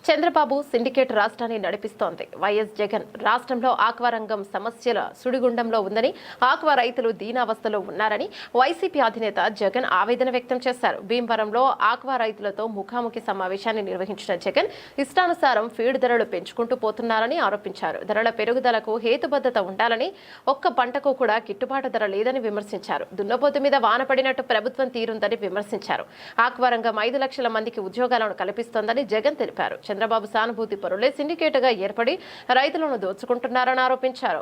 Chandrababu syndicate రాష్ట్రాన్ని నడిపిస్తోంది. YS Jagan రాష్ట్రంలో aqua రంగం సమస్యల సుడిగుండంలో ఉందని, ఆక్వా రైతులు దీనావస్థలో ఉన్నారని వైసీపీ అధినేత జగన్ ఆవేదన వ్యక్తం చేశారు. భీమవరంలో ఆక్వా రైతులతో ముఖాముఖి సమావేశాన్ని నిర్వహించిన జగన్ ఇష్టానుసారం ఫీడ్ ధరలు పెంచుకుంటూ పోతున్నారని ఆరోపించారు. ధరల పెరుగుదలకు హేతుబద్ధత ఉండాలని, ఒక్క పంటకు కూడా గిట్టుబాటు ధర లేదని విమర్శించారు. దున్నపోతు మీద వాన పడినట్టు ప్రభుత్వం తీరుందని విమర్శించారు. ఆక్వా రంగం 5 లక్షల మందికి ఉద్యోగాలను కల్పిస్తోందని జగన్ తెలిపారు. చంద్రబాబు సానుభూతి పరులే సిండికేట్గా ఏర్పడి రైతులను దోచుకుంటున్నారని ఆరోపించారు.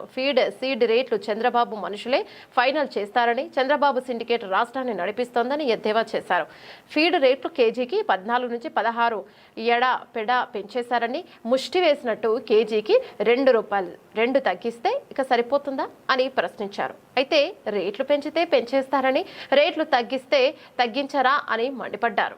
సీడ్ రేట్లు చంద్రబాబు మనుషులే ఫైనల్ చేస్తారని, చంద్రబాబు సిండికేట్ రాష్ట్రాన్ని నడిపిస్తోందని ఎద్దేవా చేశారు. ఫీడ్ రేట్లు కేజీకి 14 నుంచి 16 ఎడా పెడా పెంచేశారని, ముష్టి వేసినట్టు కేజీకి ₹2 తగ్గిస్తే ఇక సరిపోతుందా అని ప్రశ్నించారు. అయితే రేట్లు పెంచితే పెంచేస్తారని, రేట్లు తగ్గిస్తే తగ్గించరా అని మండిపడ్డారు.